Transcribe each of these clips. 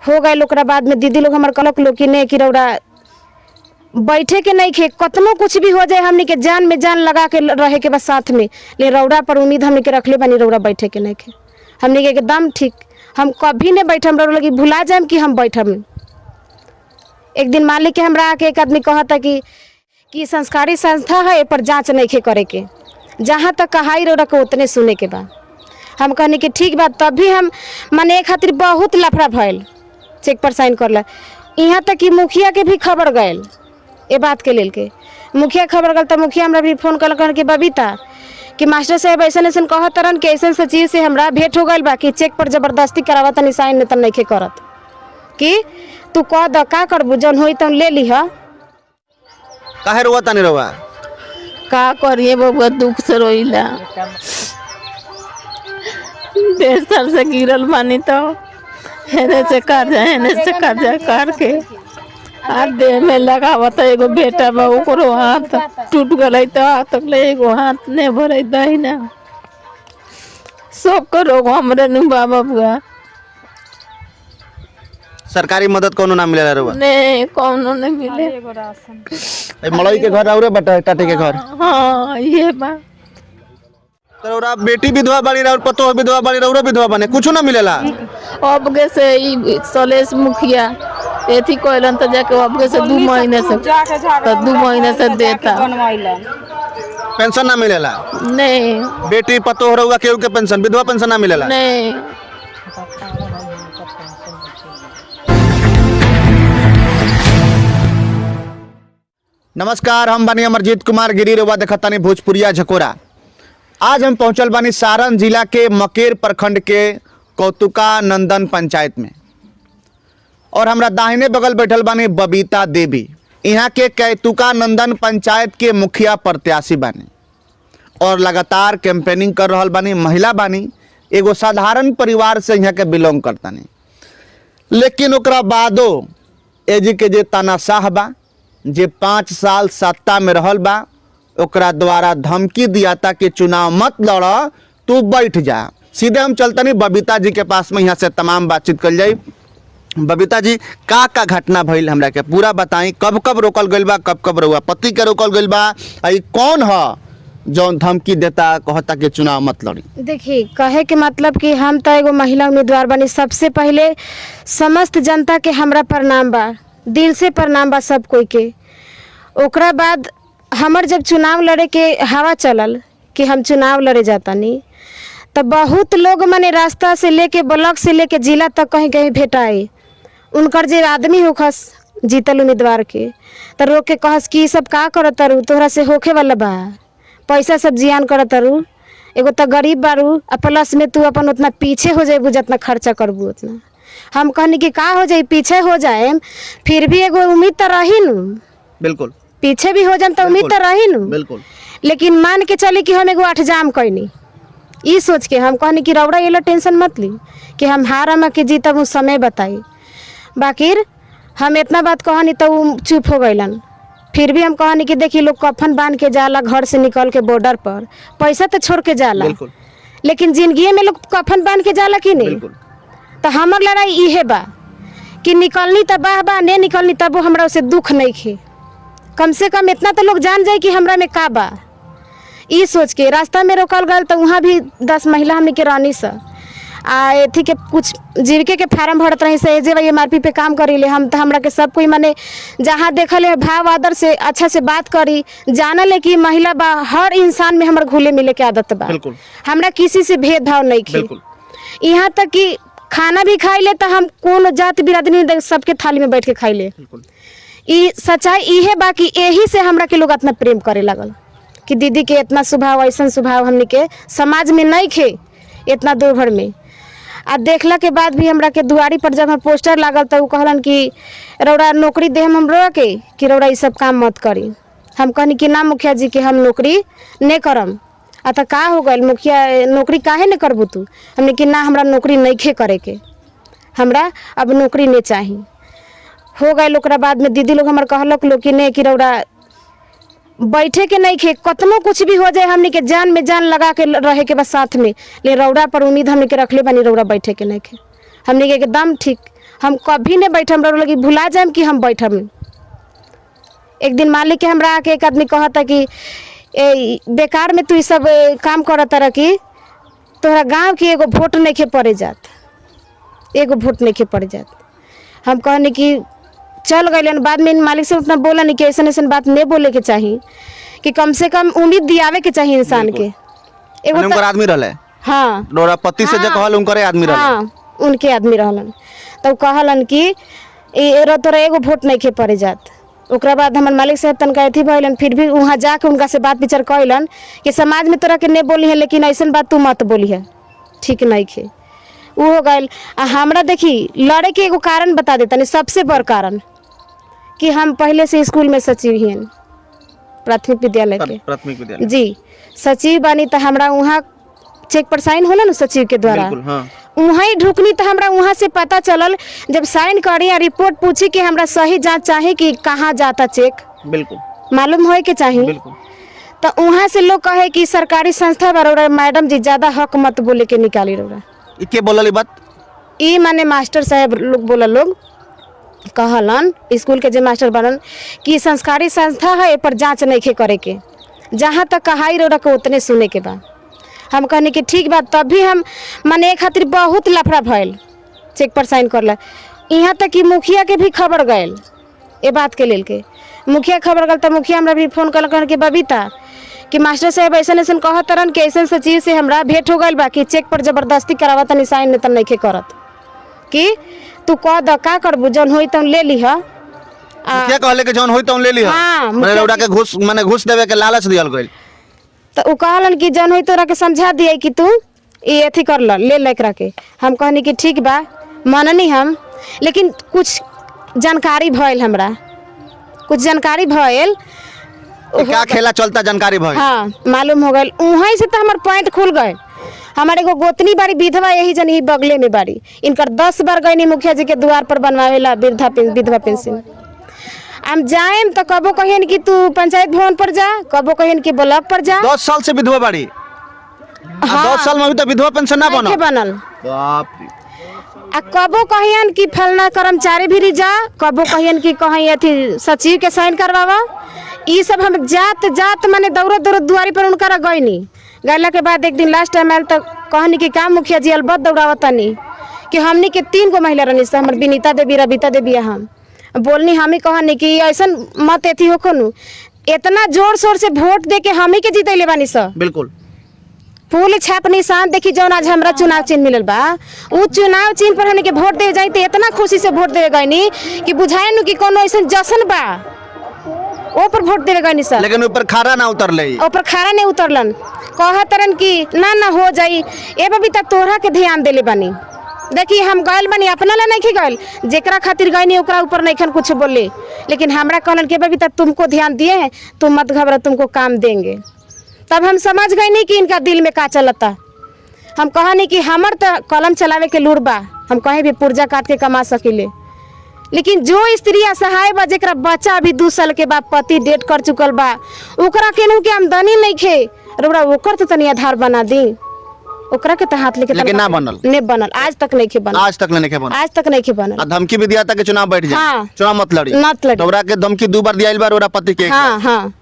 हो गए। ओकरा बाद में दीदी लोग हमार कहलक लोग कि नहीं कि रौरा बैठे के नहीं खे, कतनो कुछ भी हो जाए हमनी के जान में जान लगा के रहे के बस साथ में। ले रौरा पर उम्मीद हमनी के रखले बानी, रौरा बैठे के नहीं खे हमनी के एकदम ठीक। हम कभी नहीं बैठम, रौरा लगी भुला जाए कि हम बैठम। एक दिन मालिक के हमरा आके एक आदमी कहता कि संस्कारी संस्था है, ए पर जाँच नहीं खे करे के, जहाँ तक कहाई रौरा को उतने सुने के बाद। हम कहनी कि ठीक बात। तभी हम माने एक खातिर बहुत लफड़ा भैल, चेक पर साइन करला। यहाँ तक कि मुखिया के भी खबर गए ए बात के लेल के। मुखिया खबर गल तो मुखिया हमरा भी फोन कल कि बबीता कि मास्टर साहब ऐसा ऐसा कहत तरन कि ऐसा ऐसा चीज़ से हमरा भेंट हो गई बा कि चेक पर जबरदस्ती करावा तनी साइन नहीं तो नहीं करत कि तू कह द का करबू, जौन होई तौन ले लीह। काहे रोवा तनी रोवा? का करिए बबुआ, दुख से रोइला। 1.5 साल से गिरल बानी तो हेने से कर्जा कर के हाथ देह में लगावत। एगो बेटा बा, ओकरो हाथ टूट गई तो हाथ ले एगो हाथ नहीं भरे दहिना। सबको रोग हमरे नु बबुआ। सरकारी मदद कोनो ना मिलेला रोवा? नहीं कोनो नहीं मिले। ए मलई के घर औरे बेटा टाटे के घर? हाँ ये बा। तो रौरा बेटी विधवा बाड़ी और पतो विधवा बाड़ी, रौरा विधवा बने कुछ ना मिलेला? अबगे से ई सलेश मुखिया एथी कहलन तो जाके अबगे से 2 महीने से तो 2 महीने से देता। पेंशन ना मिलेला? नहीं। बेटी पतो रौरा केहू के पेंशन, विधवा पेंशन ना मिलेला? नहीं। नमस्कार, हम बानी अमरजीत कुमार गिरी, रउआ देखतानी भोजपुरिया झकोरा। आज हम पहुंचल बानी सारण जिला के मकेर प्रखंड के कौतुका नंदन पंचायत में, और हमरा दाहिने बगल बैठल बानी बबीता देवी। यहाँ के कौतुका नंदन पंचायत के मुखिया प्रत्याशी बानी और लगातार कैंपेनिंग कर रहल बानी। महिला बानी, एगो साधारण परिवार से यहाँ के बिलोंग करतानी, लेकिन ओकरा बादो एजी के जे तानाशाह बा, जे 5 साल सत्ता में रहल बा, ओकरा द्वारा धमकी दिया था कि चुनाव मत लड़, तू बैठ जा। सीधे हम चलतनी बबीता जी के पास में, यहाँ से तमाम बातचीत कर जाई। बबीता जी, का घटना भइल हमरा के पूरा बताई। कब कब रोकल गइल बा, कब कब रउआ पति के रोकल गइल बा, आई कौन ह जौन धमकी देता कहता कि चुनाव मत लड़ी? देखिए, कहे के मतलब कि हम तो एगो महिला उम्मीदवार बनी। सबसे पहले समस्त जनता के हमरा प्रणाम बा, दिल से प्रणाम बा सब कोई के। ओकरा बाद हमर जब चुनाव लड़े के हवा चलल कि हम चुनाव लड़े जातानी, तो बहुत लोग मने रास्ता से लेके ब्लॉक से लेके जिला तक कहीं कहीं भेटाए। उनकर जे आदमी होखस जीतल उम्मीदवार के, तो रोक के कहस कि सब का करत तारू, तोहरा से होखे वाला बा, पैसा सब जियान करत तारू, एगो तो गरीब बारू, आ प्लस में तू अपन उतना पीछे हो जाएबू, जितना खर्चा करबू उतना। हम कहनी कि का हो जाए, पीछे हो जाए फिर भी एगो उम्मीद तो रही नु। बिल्कुल, पीछे भी हो जाए तो उम्मीद तो रही नु। बिल्कुल। लेकिन मान के चली कि हम एगो 8 जाम कैनी, ई सोच के हम कहनी कि रौड़ा ये टेंशन मत ली कि हम हारम कि जीतब, उस समय बताई। बाकी हम इतना बात कहनी तो वो चुप हो गईलन। फिर भी हम कहनी कि देखिए, लोग कफन बांध के जाला घर से निकल के बॉर्डर पर, पैसा तो छोड़ के जाला, लेकिन जिंदगी में लोग कफन बांध के जाला कि नहीं? तो हमार लड़ाई इहे बा कि निकलनी तब बा, नहीं निकलनी तब हमरा उसे दुख नहीं खे। कम से कम इतना तो लोग जान जाए कि हमरा में का बा। ई सोच के रास्ता में रोकल गल, तो वहाँ भी 10 महिला हमने के रानी सा आ एथी के कुछ जीविका के फार्म भरत रही से, जे भाई MRP पे काम करी ले हम। तो हमरा के सब कोई माने जहाँ देखल है भाव आदर से अच्छा से बात करी, जानल है कि महिला बा, हर इंसान में हमारे घुले मिले के आदत बा। हमरा किसी से भेदभाव नहीं खे। यहाँ तक कि खाना भी खाई ले तो हम कौन जात बिरादरी सबके थाली में बैठ के खाई ले। ई सच्चाई इहे बा कि यही से हमरा के लोग इतना प्रेम करे लगल कि दीदी के इतना स्वभाव, ऐसा स्वभाव हमने के समाज में नहीं खे इतना दूर भर में। आ देखला के बाद भी हमरा के दुआरी पर जब हम पोस्टर लागल तो कहलन कि रौड़ा नौकरी दे हम रौड़ा के कि रौड़ा ये सब काम मत करी। हम कहनी कि ना मुखिया जी के हम नौकरी नहीं करम। तो का हो गल मुखिया, नौकरी काहे नहीं करबू तू? हमने कि ना, हमरा नौकरी नहीं खे करे के, हमरा अब नौकरी नहीं चाहिए। हो गए। ओकरा बाद में दीदी लोग हमार कहलक लोग कि नहीं कि रौड़ा बैठे के नहीं खे, कतनो कुछ भी हो जाए हमनी के जान में जान लगा के रहे के बस साथ में। ले रौड़ा पर उम्मीद हमनी के रखले बानी, रौड़ा बैठे के नहीं खे हमनी के एकदम ठीक। हम कभी नहीं बैठम, रउरा लगी भुला जाएम कि हम बैठम। एक दिन मालिक के हमरा आके एक आदमी कहता कि बेकार में तू सब काम करत रह कि तोहरा गांव की एगो वोट नहीं खे पड़े जात, एगो वोट नहीं खे पड़े जात। हम कहनी कि चल गए, बाद में मालिक से उतना बोला नहीं कि ऐसा ऐसा बात नहीं बोले के चाहिए, कि कम से कम उम्मीद दियावे के चाहिए इंसान के। एगो उनकर आदमी रहले, हाँ डोरा पति से जे कहल उनकर आदमी रहले, हाँ उनके आदमी रहलन। तो कहलन कि तोरा एगो वोट नहीं खे पड़े जात। ओकरा बाद हमर मालिक साहब तनका अथी भइलन, फिर भी वहाँ जाके उनका से बात विचार कैलन कि समाज में तोरा के नहीं बोली है, लेकिन ऐसा बात तू मत बोली है, ठीक नहीं खे। वो हो गए। आ हमरा देखी लड़े के एगो कारण बता देता नहीं, सबसे बड़ कारण कि हम पहले से स्कूल में सचिव हैं, प्राथमिक विद्यालय के। प्राथमिक विद्यालय जी सचिव बानी, तो हमरा वहाँ चेक पर साइन होला ना सचिव के द्वारा, वहाँ ही ढुकनी। तो हमरा वहाँ से पता चलल, जब साइन करी या रिपोर्ट पूछी कि हमरा सही जांच चाहे कि कहाँ जाता चेक, बिल्कुल मालूम होए के चाहिए। बिल्कुल। तो वहाँ से लोग कहे कि सरकारी संस्था बा, मैडम जी ज्यादा हक मत बोले के निकाली रहा। के बोलल बात? ई माने मास्टर साहब लोग बोला, लोग कहलन स्कूल के जे मास्टर बनन कि संस्कारी संस्था है, ए पर जांच नहीं खे करे के, जहाँ तक कहाई रोड़ा के उतने सुने के बा। हम कहने कि ठीक बात। तभी हम माने एक खातिर बहुत लफड़ा भइल, चेक पर साइन करला। यहाँ तक कि मुखिया के भी खबर गए ये बात के लेल के, मुखिया खबर गल। तो मुखिया हमरा भी फोन कर के बबीता कि मास्टर साहब ऐसा ऐसा कहत रहन कि ऐसा सचिव से हमरा भेंट हो गई बा कि चेक पर जबरदस्ती करावत नहीं, साइन नहीं तो नहीं खे करत, कि तू कह द का करबू, जौन होई तौन ले लीह। क्या कहले के जौन होई तौन ले लिह? हाँ, माने रौड़ा के घूस माने घूस देवे के लालच दियल गइल। तो उ कहलन कि जौन होई तोरा के समझा दिए कि तू ये अथी कर ले एकरा के। हम कहनी कि ठीक बा, माननी हम। लेकिन कुछ जानकारी भइल, हमरा कुछ जानकारी भइल, क्या खेला चलता जानकारी भइल। हाँ मालूम हो गइल। वहीं से तो हमार पॉइंट खुल गए। हमारे एगो गोतनी बाड़ी विधवा, यही जन ही बगले में बाड़ी, इनकर 10 बार गई मुखिया जी के द्वार पर बनवावेला विधवा पेंशन। हम जाएम तो कबो कहियन कि तू पंचायत भवन पर जा, कबो कहियन कि ब्लॉक पर जा। 10 साल से विधवा बाड़ी। हाँ, 10 साल में अभी तो विधवा पेंशन ना नहीं बनल। बाप रे। आ कबो कहियन कि फलना कर्मचारी भी जा, कबो कहियन कि कहीं अथी सचिव के साइन करवावा। ई सब हम जात जात माने दौड़त दुआरी पर उनका गईनी। गैला के बाद एक दिन लास्ट टाइम आयल तो कहनी कि काम मुखिया जी अलबत दौड़ावतनी कि हमनी के 3 गो महिला रहनी, हमर विनीता देवी, रविता देवी, हम बोलनी। हम ही कहनी कि ऐसा मत एथी हो खनु, इतना जोर शोर से वोट दे के हम ही के जीतैले बानी सब। बिल्कुल फूल छाप निशान देखी जौन आज हमरा चुनाव चिन्ह मिलल बा, उ चुनाव चिन्ह पर हमनी के वोट दे जाई, तो इतना खुशी से वोट दे गईनी कि बुझाए नु कि कोनो ऐसा जश्न बा, ओ पर वोट देवे गईनी सब। लेकिन ऊपर खारा ना उतरले, ऊपर खारा नहीं उतरलन। कहतरन कि ना हो जाई। ए बबीता तोहरा के ध्यान देले बानी, देखी हम गइल बानी, अपना ला नहीं गइल, जेकरा खातिर गईनी ओकरा ऊपर नहीं खन कुछ बोले। लेकिन हमरा कहलन कि बबीता तुमको ध्यान दिए हैं, तुम मत घबरा, तुमको काम देंगे। तब हम समझ गए नहीं कि इनका दिल में का चलता। हम कहनी कि हमर तो कलम चलावे के लूर बा, हम कहीं भी पुर्जा काट के कमा सकिले। लेकिन जो स्त्री असहाय बा, जेकरा बच्चा अभी 2 साल के बाद पति डेट कर चुकल बा, ओकरा केनहू के आमदनी नहीं खे, रउरा ओकर तो तनी आधार बना दी। ओकरा के तो हाथ लेके लेकिन ना बनल, नहीं बनल, आज तक नहीं खे बनल, आज तक नहीं बनल, आज तक नहीं खे बनल। आ धमकी भी दिया था कि चुनाव बैठ जाए। हाँ, चुनाव मत लड़ी। तोरा के धमकी 2 बार दियाइल बार ओरा पति के। हाँ हाँ,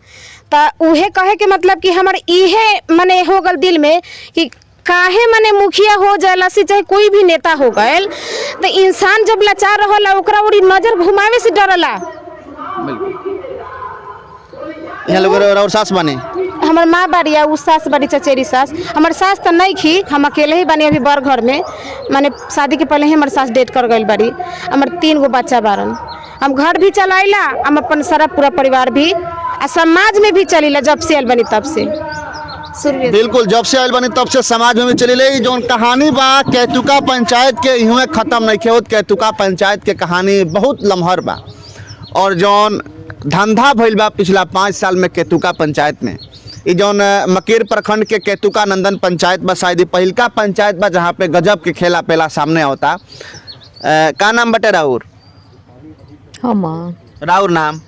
तो उहे कहे के मतलब कि हमर इहे मने हो गल दिल में कि काहे मने मुखिया हो जाला से चाहे कोई भी नेता हो गए, तो इंसान जब लाचार रहला ओकरा ओरी नजर घुमावे से डरला। यहाँ लोग और सास बने, हमर माँ बाड़ी उ सास बाड़ी, चचेरी सास। हमर सास तो नहीं खी, हम अकेले ही बनी अभी बड़ घर में, माने शादी के पहले ही हमर सास डेट कर गई बाड़ी। हमर 3 गो बच्चा बारन, हम घर भी चलाइला, हम अपन सारा पूरा परिवार भी आ समाज में भी चलीला। जब से आयल बनी तब से बिल्कुल जब से आयल बनी तब से समाज में भी चलीले। जौन कहानी बा कैतुका पंचायत के इहुए खत्म नहीं होत। कैतुका पंचायत के कहानी बहुत लम्हर बा, और जौन धंधा भइल बा पिछला 5 साल में कैतुका पंचायत में, ये जौन मकेर प्रखंड के कैतुका नंदन पंचायत बा, शायद ही पहिलका पंचायत बा जहाँ पे गजब के खेला पेला सामने होता। का नाम बटे राउर? राउर नाम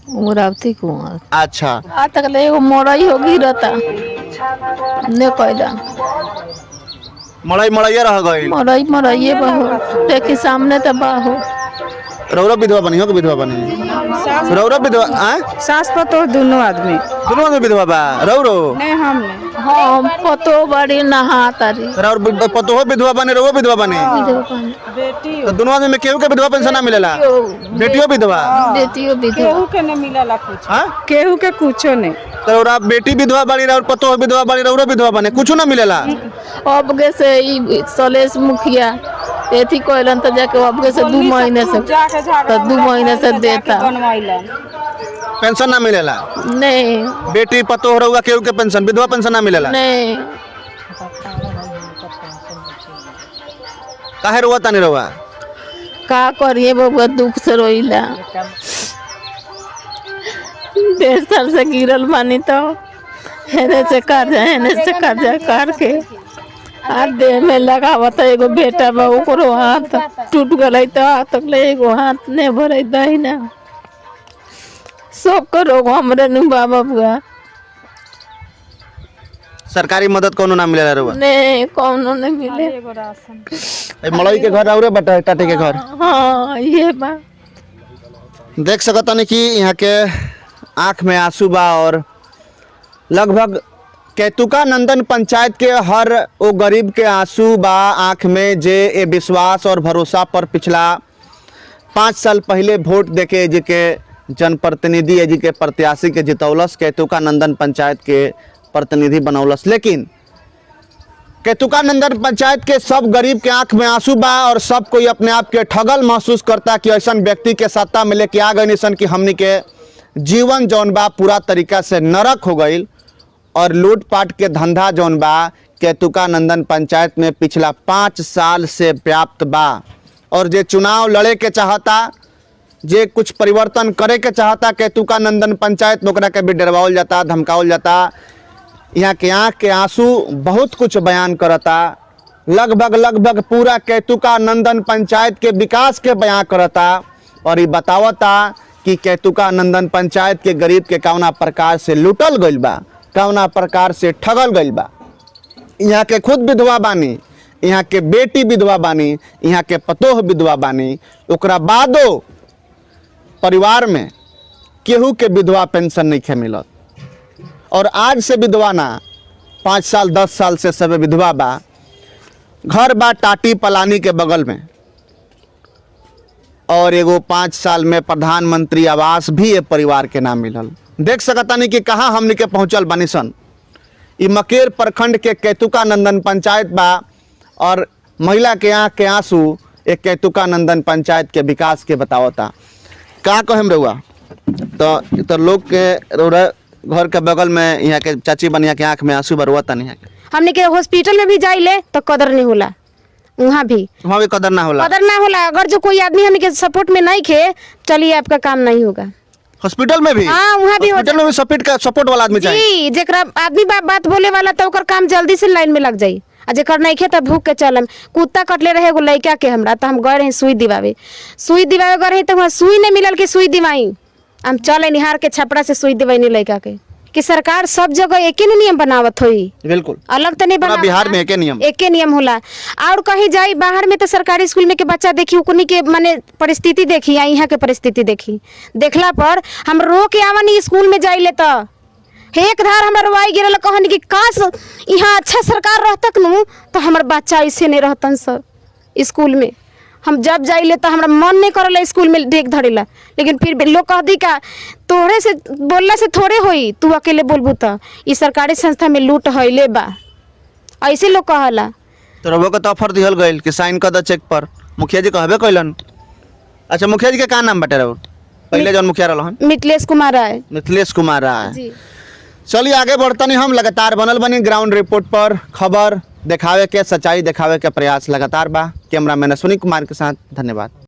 उमरावती कुमार। अच्छा, आज तक ले एगो मोरई हो गिरता ने कहला, 5 मड़ई मड़ैया रह गई। मरई मरइए बहू देखी सामने तो बहू रौरा विधवा बनी हो कि विधवा बनी? रौरा विधवा सास पतो दोनों आदमी दोनों में विधवा बा? रौरो नहीं हम नहीं हम पतो बड़ी नहा तारी और पतो हो विधवा बने रहो विधवा बने बेटी तो दोनों आदमी में केहू के विधवा पेंशन ना मिलेला? बेटियों विधवा? बेटियों विधवा केहू के नहीं मिला कुछ हाँ केहू के कुछो नहीं तो रौरा बेटी विधवा बनी और पतो हो विधवा बनी रौरा विधवा बने कुछ ना मिलेला? अब गे से ई सलेश मुखिया एथी कहलन तो जाके अब गे से 2 महीने से जाके तो 2 महीने से देता बनवाइलन पेंशन ना मिलेला? नहीं बेटी पतो हो रहुआ केहू के पेंशन विधवा पेंशन ना मिलेला? नहीं काहे रोवा तानी रहुआ? का करिए बबुआ दुख से रोइला 1.5 साल से गिरल बानी तो हेने से कर्जा कर के हाथ देह में लगावत एगो बेटा बा ओकरो हाथ टूट गई तो हाथ ले एगो हाथ ने भरे दही ना सब को रोग हमरे नु बाबा बुआ सरकारी मदद कोनो ना मिलेला रहुआ? नहीं कौनो नहीं मिले ए मड़ई के घर और बटा टाटे के घर हाँ ये बा देख सकता नहीं कि यहाँ के आँख में आंसू बा और लगभग कैतुका नंदन पंचायत के हर वो गरीब के आंसू बा आँख में जे ए विश्वास और भरोसा पर पिछला 5 साल पहले वोट देके जी के जनप्रतिनिधि जी के प्रत्याशी के जितौलस कैतुका नंदन पंचायत के प्रतिनिधि बनौलस। लेकिन कैतुका नंदन पंचायत के सब गरीब के आंख में आंसू बा और सब कोई अपने आप के ठगल महसूस करता कि ऐसा व्यक्ति के सत्ता में लेके आ गए निसन कि हमनी के जीवन जौन बा पूरा तरीका से नरक हो गई और लूटपाट के धंधा जौन बा कैतुका नंदन पंचायत में पिछला 5 साल से व्याप्त बा। और जे चुनाव लड़े के चाहता जे कुछ परिवर्तन करे के चाहता कैतुका नंदन पंचायत ओकरा के भी डरवाओल जाता धमकावल जाता। यहाँ के आँख के आंसू बहुत कुछ बयान करता लगभग पूरा कैतुका नंदन पंचायत के विकास के बयान करता और ये बतावता कि कैतुका नंदन पंचायत के गरीब के कौना प्रकार से लूटल गइल बा कौना प्रकार से ठगल गइल बा। यहाँ के खुद विधवा बानी यहाँ के बेटी विधवा बानी यहाँ के पतोह विधवा बानी ओकरा बादो परिवार में केहू के विधवा पेंशन नहीं खे मिलत और आज से विधवा ना 5 साल 10 साल से सब विधवा बा। घर बा टाटी पलानी के बगल में और एगो 5 साल में प्रधानमंत्री आवास भी ये परिवार के नाम मिलल। देख सकता नहीं कि कहाँ हमनी के पहुँचल बानी सन। ई मकेर प्रखंड के कैतुका नंदन पंचायत बा और महिला के आँख के आंसू एक कैतुका नंदन पंचायत के विकास के बतावता। का कहेम रहुआ तो लोग के घर के बगल में यहाँ के चाची बन यहाँ के आँख में आंसू बरुआता नहीं है। हमने के हॉस्पिटल में भी जाइले तो कदर नहीं होला वहाँ भी कदर ना होला अगर जो कोई आदमी हमें के सपोर्ट में नहीं खे चलिए आपका काम नहीं होगा। हॉस्पिटल में भी हाँ वहाँ भी हॉस्पिटल में भी सपोर्ट वाला आदमी चाहिए जी जेकरा आदमी बात बोले वाला तो ओकर काम जल्दी से लाइन में लग जाई आ जेकर नहीं खे तब भूख के चलम। कुत्ता कटले रहे एगो लड़का के हमरा तो हम गए रहे सुई दिवावे गए रहे तो वहाँ सुई नहीं मिलल कि सुई दिवाई हम चले निहार के छपड़ा से सुई दिवाई लड़का के कि सरकार सब जगह एके नियम बनावत होई बिल्कुल अलग तो नहीं बना बिहार में एके नियम होला और कहीं जाई बाहर में तो सरकारी स्कूल में के बच्चा देखी उकनी के माने परिस्थिति देखी या यहाँ के परिस्थिति देखी देखला पर हम रो के आवनी स्कूल में जाइले तो एक धार हमार रोवाई गिरल कहनी कि काश यहाँ अच्छा सरकार रहतक नु तो हमार बच्चा ऐसे नहीं रहतन सर स्कूल में। हम जब जाइले तो हमारा मन नहीं करला स्कूल में देख धरेला लेकिन फिर भी लोग कह दी का तोहरे से बोलला से थोड़े होई तू अकेले बोलबू तो ई सरकारी संस्था में लूट हईले बा ऐसे लोग कहला। तो रबो के तो ऑफर दिहल गइल कि साइन कर द चेक पर मुखिया जी कहबे कइलन। अच्छा मुखिया जी के का नाम बटे रहो पहले जौन मुखिया रहलन मिथिलेश कुमार राय जी। चलिए आगे बढ़तनी हम लगातार बनल बनी ग्राउंड रिपोर्ट पर खबर दिखावे के सच्चाई दिखावे के प्रयास लगातार बा। कैमरामैन अश्विनी कुमार के साथ धन्यवाद।